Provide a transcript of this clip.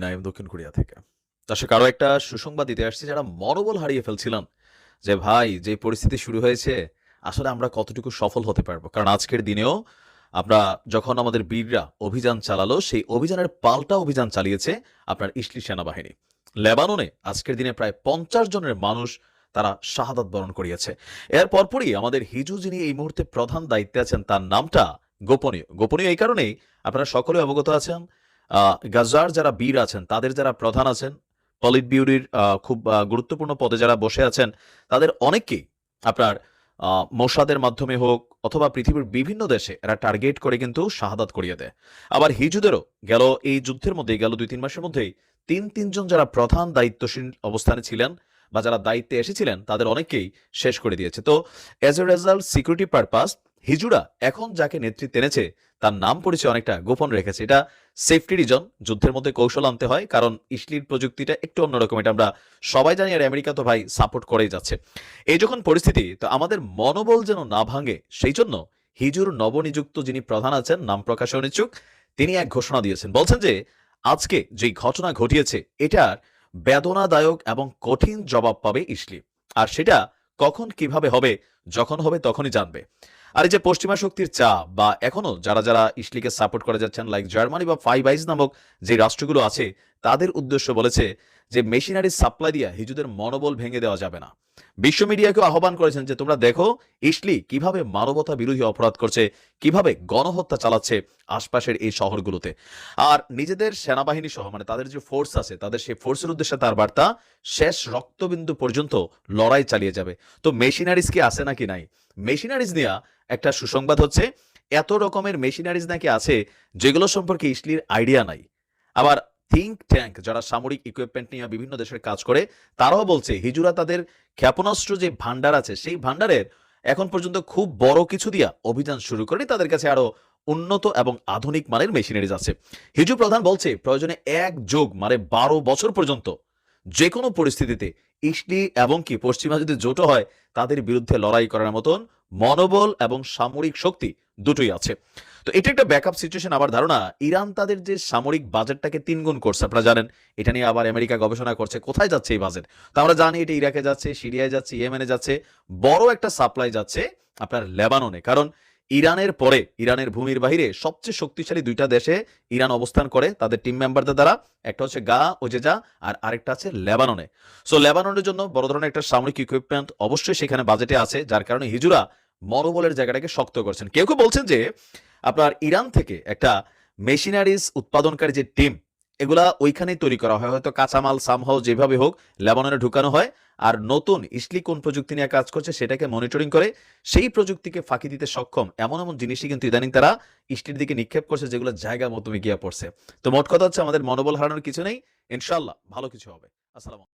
নাইম দক্ষিণ কোরিয়া থেকে। দর্শক আরো একটা সুসংবাদ দিতে আসছি যারা মনোবল হারিয়ে ফেলছিলেন যে ভাই যে পরিস্থিতি শুরু হয়েছে আসলে আমরা কতটুকু সফল হতে পারবো। কারণ আজকের দিনেও আমরা যখন আমাদের বীররা অভিযান চালালো সেই অভিযানের পাল্টা অভিযান চালিয়েছে আপনার ইসলি সেনাবাহিনী। লেবাননে আজকের দিনে প্রায় 50 জনের মানুষ তারা শাহাদাত বরণ করিয়েছে। এর পরপরই আমাদের হিজু যিনি এই মুহূর্তে প্রধান দায়িত্বে আছেন তার নামটা গোপনীয়। গোপনীয় এই কারণেই আপনারা সকলে অবগত আছেন গাজার যারা বীর আছেন, তাদের যারা প্রধান আছেন, পলিট বিউরির খুব গুরুত্বপূর্ণ পদে যারা বসে আছেন, তাদের অনেককেই আপনার মোসাদের মাধ্যমে হোক অথবা পৃথিবীর বিভিন্ন দেশে এরা টার্গেট করে কিন্তু শাহাদাত করিয়ে দেয়। আবার হিজুদেরও গেল এই যুদ্ধের মধ্যে গেল 2-3 মাসের মধ্যেই তিনজন যারা প্রধান দায়িত্বশীল অবস্থানে ছিলেন বা যারা দায়িত্বে এসেছিলেন তাদের অনেককেই শেষ করে দিয়েছে। তো as a result security purpose হিজুরা এখন যাকে নেতৃত্বে এনেছে তার নাম পরিচয় অনেকটা গোপন রেখেছে। এটা সেফটি রিজন, যুদ্ধের মধ্যে কৌশল আনতে হয়, কারণ ইসলির প্রযুক্তিটা একটু অন্যরকম, এটা আমরা সবাই জানি, আর আমেরিকা তো ভাই সাপোর্ট করেই যাচ্ছে। এই যখন পরিস্থিতি, তো আমাদের মনোবল যেন না ভাঙে সেই জন্য হিজুর নবনিযুক্ত যিনি প্রধান আছেন, নাম প্রকাশে অনিচ্ছুক, তিনি এক ঘোষণা দিয়েছেন। বলছেন যে আজকে যেই ঘটনা ঘটিয়েছে এটার বেদনাদায়ক এবং কঠিন জবাব পাবে ইসলি, আর সেটা কখন কিভাবে হবে, যখন হবে তখনই জানবে। আর এই যে পশ্চিমা শক্তির চা বা এখনো যারা যারা ইসলিকে সাপোর্ট করে যাচ্ছেন লাইক জার্মানি বা ফাইভ আইজ নামক যে রাষ্ট্রগুলো আছে, তাদের উদ্দেশ্য বলেছে যে মেশিনারি সাপ্লাই দিয়া হিজুদের মনোবল ভেঙে দেওয়া যাবে না। বিশ্ব মিডিয়াকেও আহ্বান করেছেন যে তোমরা দেখো ইসলি কিভাবে মানবতা বিরোধী অপরাধ করছে, কিভাবে গণহত্যা চালাচ্ছে আশপাশের এই শহরগুলোতে। আর নিজেদের সেনাবাহিনী সহ মানে তাদের যে ফোর্স আছে তাদের সেই ফোর্সের উদ্দেশ্যে তার বার্তা, শেষ রক্তবিন্দু পর্যন্ত লড়াই চালিয়ে যাবে। তো মেশিনারিজ কি আছে নাকি নাই? মেশিনারিজ নিয়ে একটা সুসংবাদ হচ্ছে, এত রকমের মেশিনারিজ নাকি আছে যেগুলো সম্পর্কে ইসলির আইডিয়া নাই। আবার থিঙ্ক ট্যাঙ্ক যারা সামরিক ইকুইপমেন্ট নিয়ে বিভিন্ন দেশের কাজ করে, তারাও বলছে হিজুরা তাদের ক্ষেপণাস্ত্র যে ভান্ডার আছে সেই ভান্ডারের এখন পর্যন্ত খুব বড় কিছু দিয়া অভিযান শুরু করেনি, তাদের কাছে আরো উন্নত এবং আধুনিক মানের মেশিনারিজ আছে। হিজু প্রধান বলছে প্রয়োজনে এক যোগ মানে 12 বছর পর্যন্ত যে কোনো পরিস্থিতিতে ইসলি এবং কি পশ্চিমা যদি জোটও হয় তাদের বিরুদ্ধে লড়াই করার মতন মনোবল এবং সামরিক শক্তি দুটোই আছে। তো এটা একটা ব্যাকআপ সিচুয়েশন। আবার ধারণা ইরান তাদের যে সামরিক বাজেটটাকে 3 গুণ করছে, আপনারা জানেন। এটা নিয়ে আবার আমেরিকা গবেষণা করছে কোথায় যাচ্ছে এই বাজেট। তো আমরা জানি এটা ইরাকে যাচ্ছে, সিরিয়ায় যাচ্ছে, ইয়েমেনে যাচ্ছে, বড় একটা সাপ্লাই যাচ্ছে আপনার লেবাননে। কারণ ইরানের পরে ইরানের ভূমির বাহিরে সবচেয়ে শক্তিশালী 2টা দেশে ইরান অবস্থান করে তাদের টিম মেম্বারদের দ্বারা। একটা হচ্ছে গা ওজেজা আর আরেকটা আছে লেবাননে। সো লেবাননের জন্য বড় ধরনের একটা সামরিক ইকুইপমেন্ট অবশ্যই সেখানে বাজেটে আছে, যার কারণে হিজুরা মনোবলের জায়গাটাকে শক্ত করছেন। কেউ কেউ বলছেন যে আপনার ইরান থেকে একটা মেশিনারিজ উৎপাদনকারী যে টিম, এগুলা ওইখানেই তৈরি করা হয়, হয়তো কাঁচামাল সামহাও যেভাবে হোক লেবাননে ঢুকানো হয়, আর নতুন ইসলি কোন প্রযুক্তি নিয়ে কাজ করছে সেটাকে মনিটরিং করে সেই প্রযুক্তিকে ফাঁকি দিতে সক্ষম এমন এমন জিনিসই কিন্তু ইদানিং তারা ইসলির দিকে নিক্ষেপ করছে, যেগুলো জায়গা মতো গিয়ে পড়ছে। তো মোট কথা হচ্ছে আমাদের মনোবল হারানোর কিছু নেই, ইনশাল্লাহ ভালো কিছু হবে। আসসালাম।